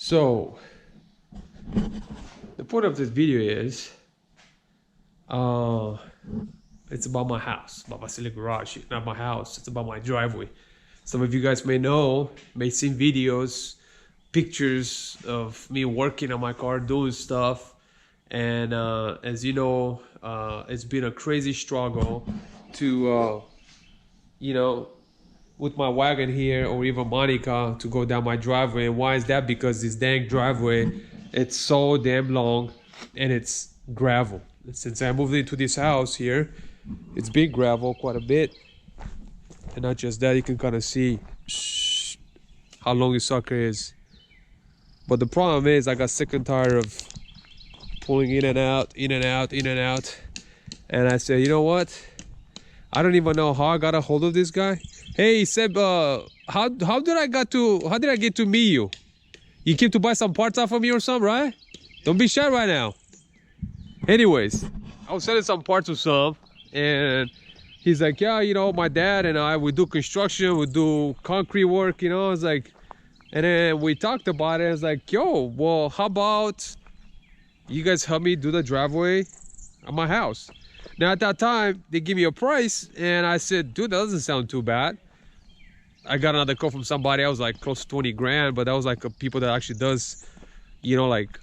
So the point of this video is it's about my house, about Vasile garage. Not my house, it's about my driveway. Some of you guys may know, may seen videos, pictures of me working on my car, doing stuff. And as you know, it's been a crazy struggle to with my wagon here, or even Monika, to go down my driveway. And why is that? Because this dang driveway, it's so damn long and it's gravel. Since I moved into this house here, it's been gravel quite a bit. And not just that, you can kind of see how long this sucker is. But the problem is, I got sick and tired of pulling in and out, in and out, in and out. And I said, you know what? I don't even know how I got a hold of this guy. Hey Seb, how did I get to meet you? You came to buy some parts off of me or something, right? Don't be shy right now. Anyways, I was selling some parts with some, and he's like, yeah, you know, my dad and I, we do construction, we do concrete work, you know. I was like, and then we talked about it. I was like, yo, well, how about you guys help me do the driveway at my house? Now at that time, they give me a price, and I said, dude, that doesn't sound too bad. I got another call from somebody. I was like close to 20 grand, but that was like a people that actually does, you know, like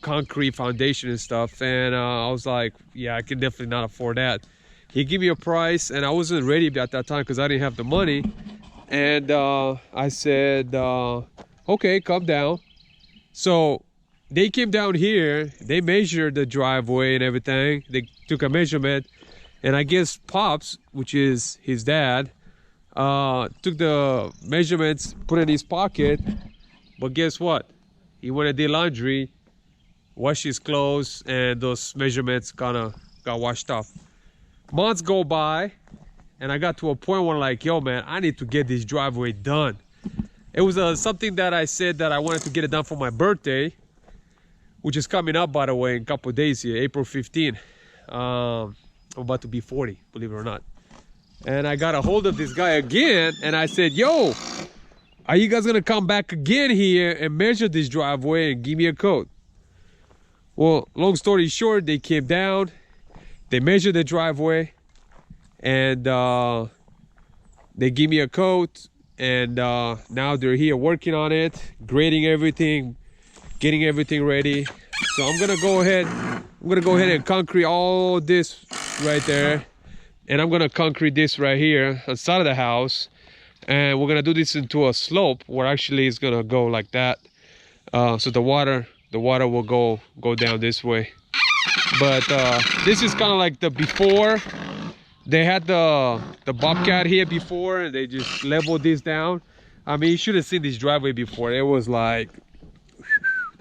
concrete foundation and stuff. And I was like, yeah, I can definitely not afford that. He gave me a price, and I wasn't ready at that time because I didn't have the money. And I said, okay, come down. So they came down here, they measured the driveway and everything. They took a measurement, and I guess Pops, which is his dad, took the measurements, put it in his pocket. But guess what? He went and did laundry, washed his clothes, and those measurements kind of got washed off. Months go by, and I got to a point where, like, yo man, I need to get this driveway done. It was something that I said that I wanted to get it done for my birthday, which is coming up, by the way, in a couple of days here, April 15. I'm about to be 40, believe it or not. And I got a hold of this guy again, and I said, yo, are you guys gonna come back again here and measure this driveway and give me a code? Well, long story short, they came down, they measured the driveway, and they give me a code, and now they're here working on it, grading everything, getting everything ready. So I'm gonna go ahead and concrete all this right there, and I'm gonna concrete this right here on the side of the house, and we're gonna do this into a slope where actually it's gonna go like that. So the water will go down this way. But this is kind of like the before. They had the Bobcat here before, and they just leveled this down. I mean, you should have seen this driveway before. It was like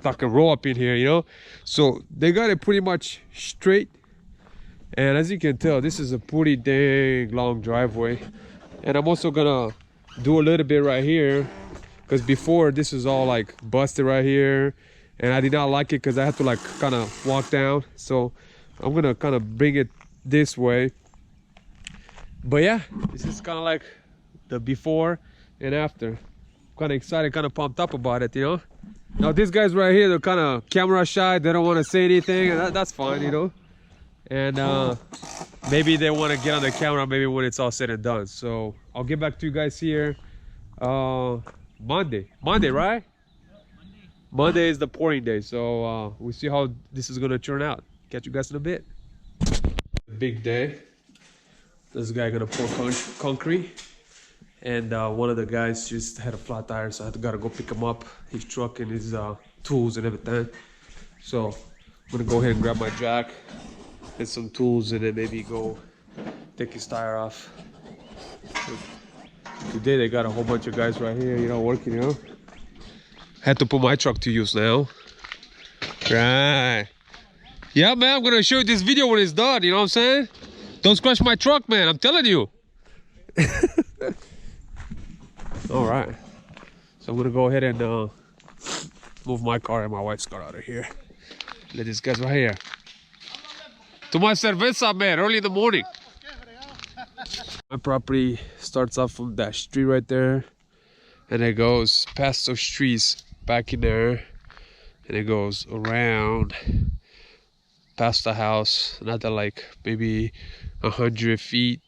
a roll up in here, you know. So they got it pretty much straight, and as you can tell, this is a pretty dang long driveway. And I'm also gonna do a little bit right here, because before this is all like busted right here, and I did not like it because I had to like kind of walk down. So I'm gonna kind of bring it this way. But yeah, this is kind of like the before and after. Kind of excited, kind of pumped up about it, you know. Now these guys right here, they're kind of camera shy. They don't want to say anything, and that's fine, you know. And maybe they want to get on the camera maybe when it's all said and done. So I'll get back to you guys here Monday, right? Monday is the pouring day, so we'll see how this is gonna turn out. Catch you guys in a bit. Big day. This guy gonna pour concrete, and one of the guys just had a flat tire, so I gotta go pick him up, his truck and his tools and everything. So I'm gonna go ahead and grab my jack and some tools, and then maybe go take his tire off. Today they got a whole bunch of guys right here, you know, working, you know. Had to put my truck to use now. Right. Yeah, man, I'm gonna show you this video when it's done, you know what I'm saying? Don't scratch my truck, man, I'm telling you. All right. So I'm gonna go ahead and move my car and my wife's car out of here. Let these guys right here. To my cerveza, man, early in the morning. My property starts off from that street right there, and it goes past those trees back in there, and it goes around past the house, another like maybe 100 feet,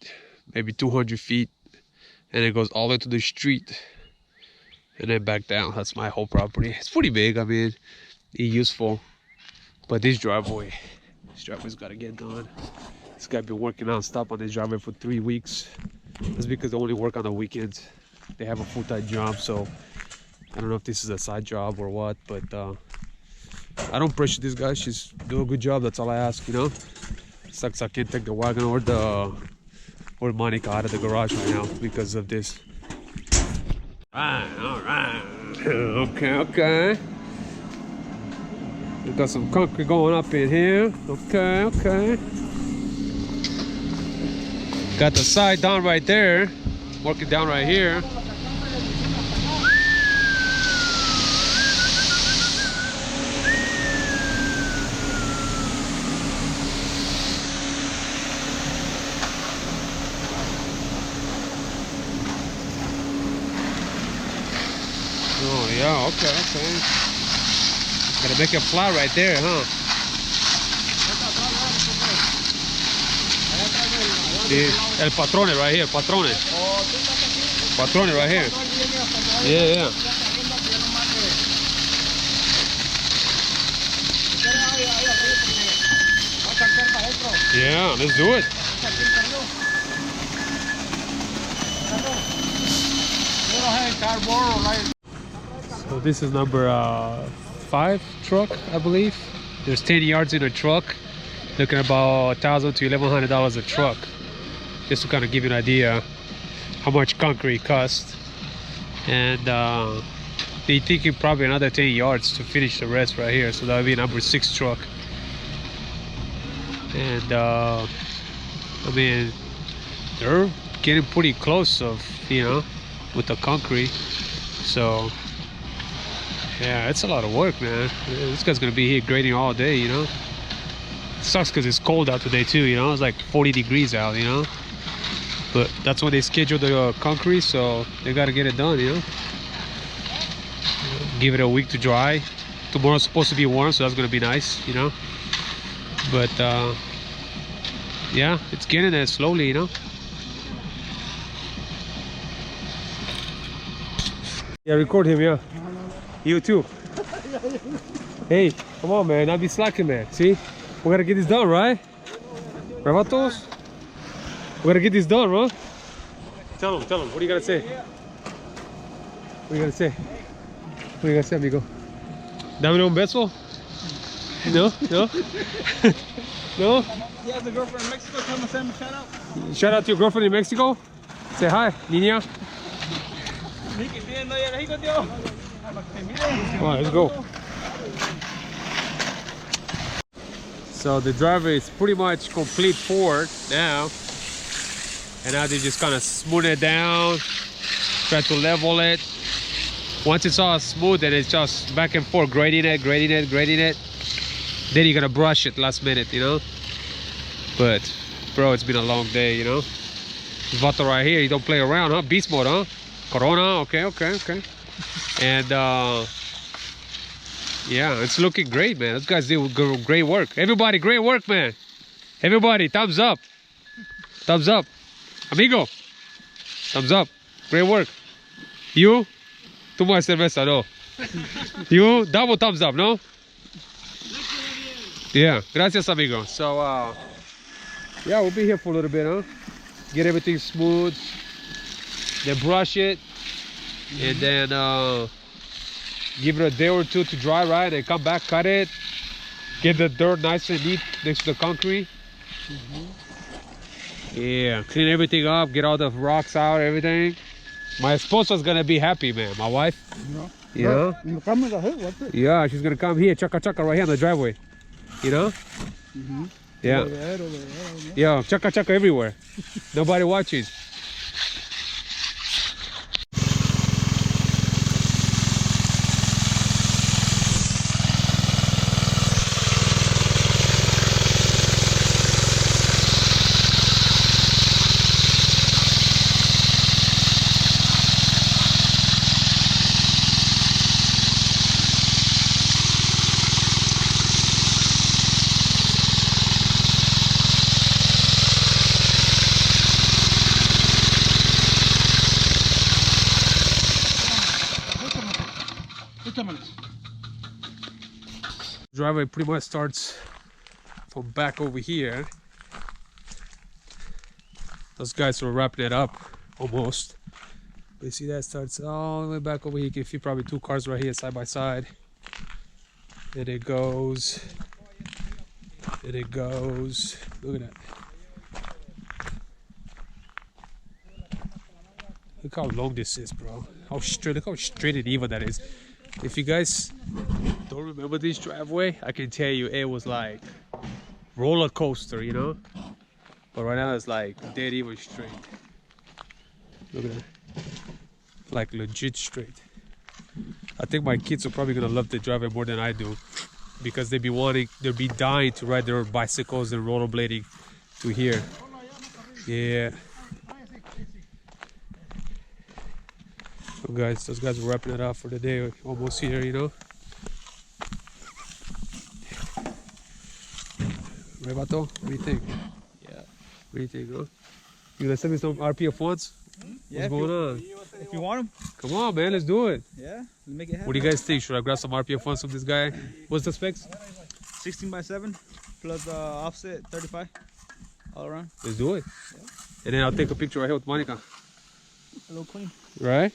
maybe 200 feet, and it goes all the way to the street and then back down. That's my whole property. It's pretty big. I mean, it's useful, but this driveway's got to get done. This guy been working non-stop on this driveway for 3 weeks. That's because they only work on the weekends. They have a full-time job, so I don't know if this is a side job or what, but I don't pressure this guy. She's doing a good job. That's all I ask, you know. Sucks I can't take the wagon or Monika out of the garage right now because of this. All right. Okay. We got some concrete going up in here. Okay. Got the side down right there. Working down right here. Oh yeah, okay. Gotta make it flat right there, huh? El patrone right here, patrone. Patrone right here. Yeah. Yeah, let's do it. So this is number 5 truck, I believe. There's 10 yards in a truck. Looking about $1,000 to $1,100 a truck. Just to kind of give you an idea how much concrete costs. And they thinking probably another 10 yards to finish the rest right here. So that would be number 6 truck. And I mean, they're getting pretty close of, you know, with the concrete. So yeah, it's a lot of work, man. This guy's gonna be here grading all day, you know. Sucks because it's cold out today too, you know. It's like 40 degrees out, you know. But that's when they schedule the concrete, so they gotta get it done, you know. Give it a week to dry. Tomorrow's supposed to be warm, so that's gonna be nice, you know. But yeah, it's getting there slowly, you know. Yeah, record him, yeah. You too. Hey, come on, man. Not be slacking, man. See? We gotta get this done, right? Ravatos? We gotta get this done, bro. Tell him. What do you gotta say? What do you gotta say? What do you gotta say, amigo? Dame un beso? No? No? You have the girlfriend in Mexico. Tell me, send me shout out. Shout out to your girlfriend in Mexico. Say hi, niña. Come on, let's go. So the driveway is pretty much complete forward now. And now they just kind of smooth it down, try to level it. Once it's all smooth, then it's just back and forth, grading it. Then you're gonna brush it last minute, you know. But bro, it's been a long day, you know. Vato right here, you don't play around, huh? Beast mode, huh? Corona, okay. And yeah, it's looking great, man. Those guys did great work. Everybody, great work, man. Everybody, thumbs up. Thumbs up. Amigo, thumbs up. Great work. You? Too much cerveza, no. You? Double thumbs up, no? Yeah, gracias, amigo. So, yeah, we'll be here for a little bit, huh? Get everything smooth. Then brush it. And then give it a day or two to dry, right? And come back, cut it. Get the dirt nice and neat next to the concrete. Yeah, clean everything up, get all the rocks out, everything. My esposa's gonna be happy, man. My wife. Yeah. Yeah, she's gonna come here, chaka right here on the driveway. You know? Yeah. Yeah, chaka everywhere. Nobody watching. vámonos. Driveway pretty much starts from back over here. Those guys are wrapping it up almost. But you see that starts all the way back over here. You can fit probably 2 cars right here side by side. And it goes. And it goes. Look at that. Look how long this is, bro. How straight, look how straight and even that is. If you guys don't remember this driveway, I can tell you it was like roller coaster, you know? But right now it's like dead even straight. Look at that. Like legit straight. I think my kids are probably gonna love the driveway more than I do, because they'll be dying to ride their bicycles and rollerblading to here. Yeah. So guys, those guys are wrapping it up for the day. Almost here, you know. Right, Vato? What do you think? Yeah. What do you think, huh? You gonna send me some RPF ones? Yeah, What's going on? If you want them. Come on, man, let's do it. Yeah, let's make it happen. What do you guys think? Should I grab some RPF ones from this guy? What's the specs? 16x7 plus offset 35 all around. Let's do it. Yeah. And then I'll take a picture right here with Monika. A little clean. Right?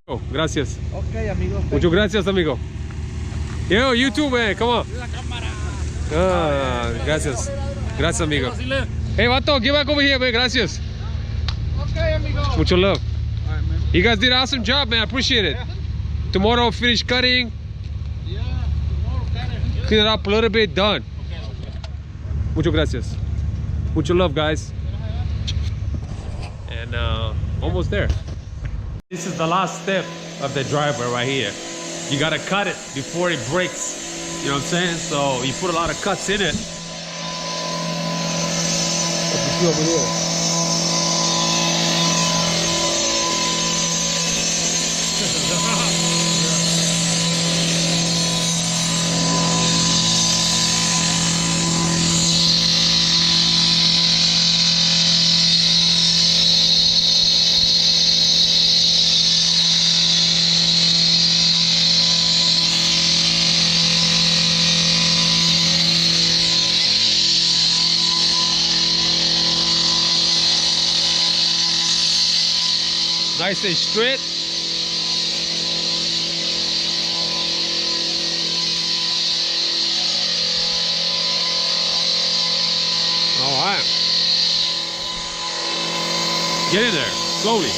Oh, gracias. Okay, amigo. Muchas gracias, amigo. Yo, you too, man. Come on. Ah, gracias. Gracias, amigo. Hey, Vato, get back over here, man. Gracias. Okay, amigo. Mucho love. All right, man. You guys did an awesome job, man. I appreciate it. Yeah. Tomorrow, finish cutting. Yeah, tomorrow, better. Clean it up a little bit. Done. Muchas gracias. Mucho love, guys. And almost there. This is the last step of the driveway right here. You gotta cut it before it breaks. You know what I'm saying? So you put a lot of cuts in it. What you see over here? Nice and straight. All right. Get in there, slowly.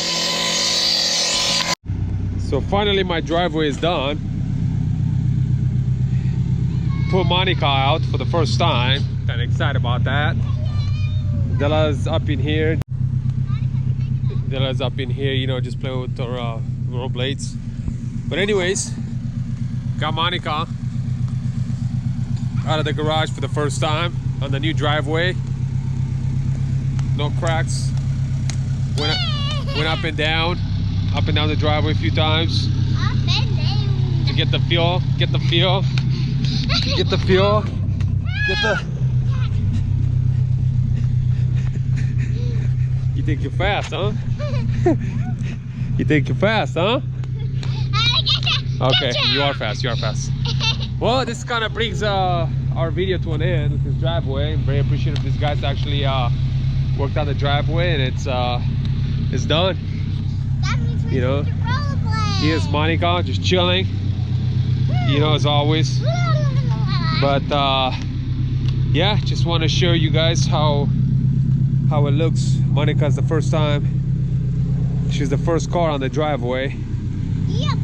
So finally my driveway is done. Put Monika out for the first time. Kind of excited about that. Della's up in here. Della's up in here, you know, just playing with her roll blades. But anyways, got Monika out of the garage for the first time on the new driveway. No cracks. Went up and down the driveway a few times to get the feel, get the You think you're fast, huh? You think you're fast, huh? Okay, you are fast, Well, this kind of brings our video to an end with this driveway. I'm very appreciative this guy's actually worked on the driveway, and it's done. That means You know, here's Monika just chilling, you know, as always. But yeah, just want to show you guys how it looks. Monika's the first time. She's the first car on the driveway. Yeah,